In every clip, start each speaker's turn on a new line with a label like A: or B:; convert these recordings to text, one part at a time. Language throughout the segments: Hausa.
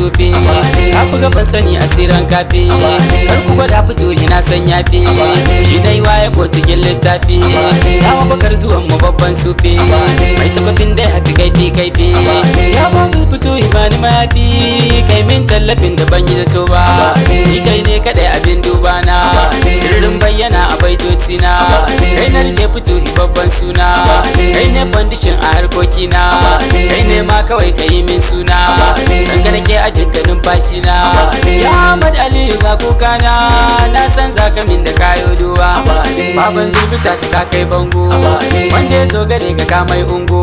A: sufi ka fi gaban sani asiran kafi kar ku gwada fito ina san yafi shi dai waye ko cikin littafi yawa bakar zuwan mu babban sufi mai tabafin dai hafi kaifi kaifi ya ba mu fito imani mafi kai min tallafin da ban yi da to ba ni kai ne kadai abin duba na sirrin bayyana a baitoci na kai na rike fito babban suna kai ne foundation a harkokina kai ne ma kawai ka yi min suna sanga nake a dukkanin fashina ya Ahmad Aliyu ga kukana na san zaka min da kayo duba baban zubi shashi ka kai bango wanda ya zo gare ka ka mai ungo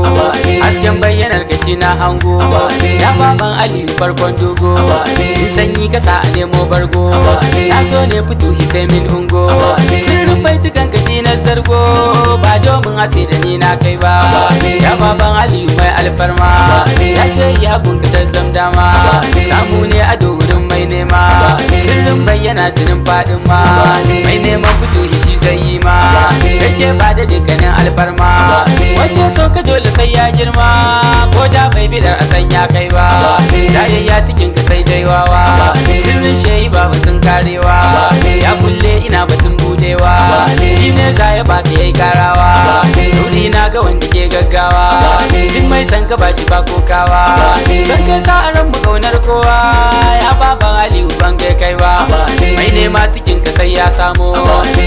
A: hasken bayyanar ka shi na hango ya baban Aliyu farkon dogo in sanyi kasa a nemo bargo na so ne fito hite min ungo sirrin baitukan ka shi na zargo ba domin a ce da ni na kai ba ya baban Aliyu mai alfarma ya shayi abun ka ta zamdama samu ne a wurin mai nema sirrin bayyana jinin fadin ma mai neman fito shi zai yi ma kake ba da dukkanin alfarma wanda so ka dole sai ya girma ko da bai bidar a san ya kai ba tayayya cikin ka sai dai wawa sirrin shayi ba batun karewa ya kulle ina batun budewa shi ne za ya baka yayi karawa sauri na ga wanda ke gaggawa duk mai san ka bashi ba kokawa san kai sa ran mu kaunar kowa ya baban Aliyu ban kai kaiwa mai nema cikin ka sai ya samo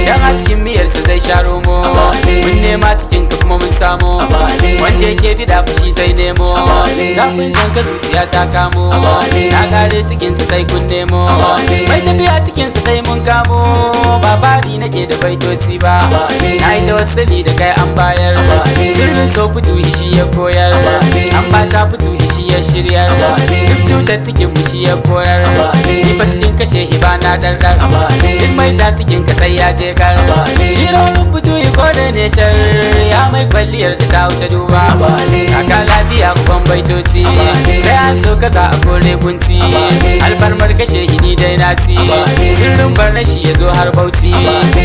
A: dan a cikin miyar sa zai sharo mu mun nema cikin ka kuma mun samu wanda yake bida fushi sai nemo zafin san ka zuciya ta kamo na kare cikin sa sai kun nemo mai tafiya cikin sa sai mun kamo ba fadi nake da baitoci ba na yi tawassuli da kai an bayar sirrin so fito shi ya koyar an ba ta fito shi ya shiryar duk cutar cikin mu shi ya koyar ni fa cikin kashe hiba na dardar duk mai za cikin ka sai ya je kar shi rawar fito yi kore ne shar ya mai kwalliyar da ta wuce duba kaka lafiya kuban baitoci sai an so ka za a kore kunci alfarmar kashe hini dai na ci sirrin barna shi ya zo har bauchi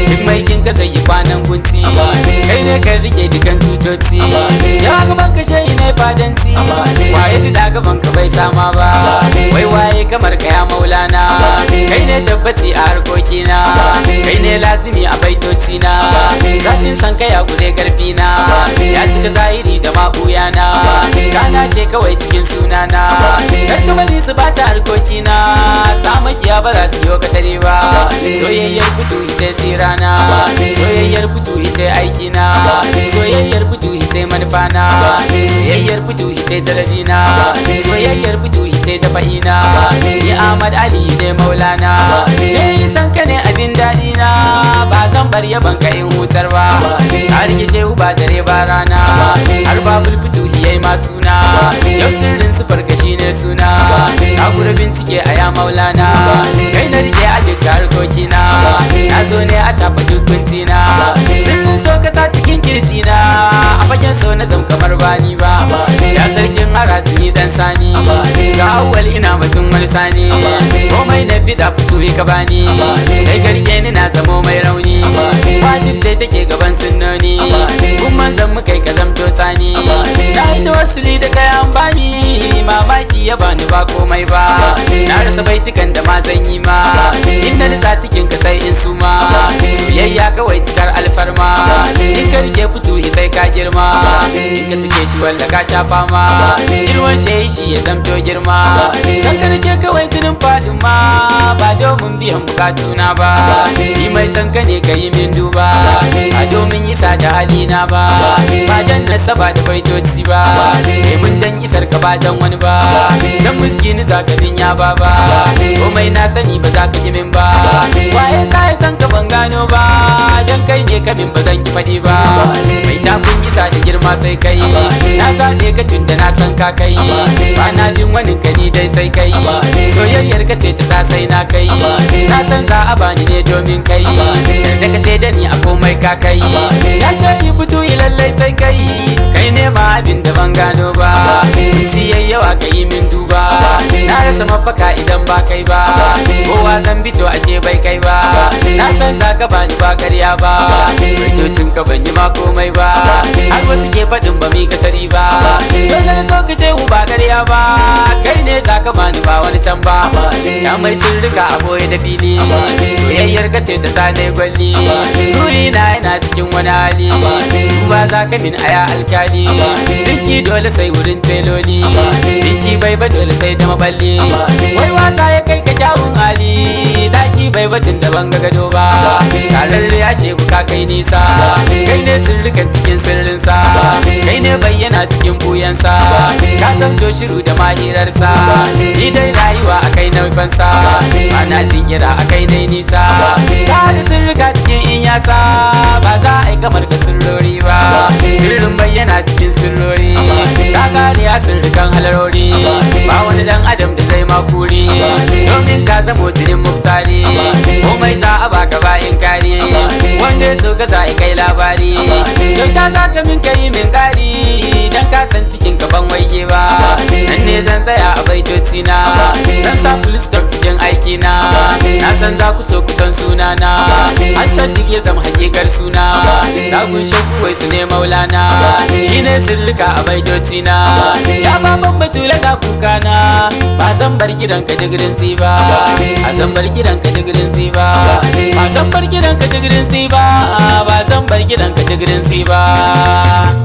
A: duk mai kin ka zai yi kwanan kunci kai ne kan rike dukan tutoci ya gaban kashe ne fadanci waye fida gaban ka bai sama ba wai waye kamar ka ya Maulana kai ne tabbaci a harkokina kai ne lazimi a baitoci na zafin san kai ya gure karfi na ya cika zahiri da mabuya na kana she kawai cikin sunana dan kamar su bata harkokina samakiya ba za su yi katare ba soyayyar fito ita tsirana soyayyar fito ita aikina soyayyar fito ita manufana soyayyar fito ita talabina soyayyar fito ita dafa'ina ni Ahmad Aliyu ne Maulana shehi san ka ne abin daɗi na ba zan bar yaban ka in hutar ba ka rike shehu ba dare ba rana har babul fito yayi ma suna yau sirrin sufar ka shine suna ka gura bincike a ya Maulana kai na rike a duk harkokina na zo ne a shafa dukkuntina sirrin so ka sa cikin kirtina a fagen so na zam kamar bani ba ya sarkin harasi dan sani ga awwal ina batun wani sani komai na bida fito ka bani sai ka rike ni na zamo mai rauni wajib ce take gaban sunnoni kuma zan mu kai ka zamto sani na yi tawassuli da kai an bani mamaki ya bani ba komai ba na rasa baitukan da ma zan yi ma inda nisa cikin ka sai in suma soyayya kawai cikar alfarma in ka rike fito sai ka girma in ka suke shi walla ka shafa ma girman shi ya zamto girma san ka rike kawai jinin faduma ba domin biyan bukatuna ba ni mai san ka ne ka yi min duba ba domin isa da halina ba ba dan nasaba da baitoci ba kai mun dan isar ka ba dan wani ba dan miskini zaka bin ya ba komai na sani ba za ka yi min ba waye sai san ka ban gano ba dan kai ne ka min ba zan ki fadi ba mai tafin isa da girma sai kai na zaɓe ka tun da na san ka kai ba na bin wani kani dai sai kai soyayyar ka ce ta sa sai na kai na san za a bani ne domin kai da ka ce da ni a komai ka kai ya shayi fito lallai sai kai ne ma abin da ban gano ba ci yayyawa ka yi min duba na rasa mafaka idan ba kai ba, kowa zan bito ashe bai kai ba, na san zaka bani ba ƙarya ba, baitocin ka ban yi ma komai ba, har wasu ke faɗin ba mi ka tari ba, dole na so ka ce ba ƙarya ba, kai ne zaka bani ba wani can ba, ya mai sirrika a boye da fili, soyayyar ka ce da sanai gwalli, ruhi na yana cikin wani hali, duba za ka min aya alkali, dinki dole sai wurin teloli, dinki bai ba dole sai da maballi, wai wasa ya kai ka kyawun hali, daki bai batun da ban ga gado ba, kararre ya sheku ka kai nisa, kai ne sirrikan cikin sirrinsa, kai ne bayyana cikin buyansa, ka san shiru da mahirarsa, ni dai rayuwa a kai na fansa, ba na jinkira a kai dai nisa, ka da sirrika cikin in yasa, ba za a yi kamar da sirrori ba, sirrin bayyana cikin sirrori, ka kare ya sirrikan halarori, ba wani dan adam da zai makuri, domin ka zamo jinin muftari, komai za a baka bayan kare, wanda ya so ka za a kai labari, yau ta za ka min kai min kari, dan ka san cikin gaban waige ba, nan ne zan tsaya a baitoci na, zan sa full stop cikin aiki na san za ku so ku san sunana, an san duk ya zama hakikar suna, na kunshe kuwai su ne maulana, shine sirrika a baitoci na, ya baban batula ga kukana, ba zan bar gidan ka digirin ba, a zan bar gidan ka digirin ba, ba zan bar gidan ka digirin ba, ba zan bar gidan ka digirin ba.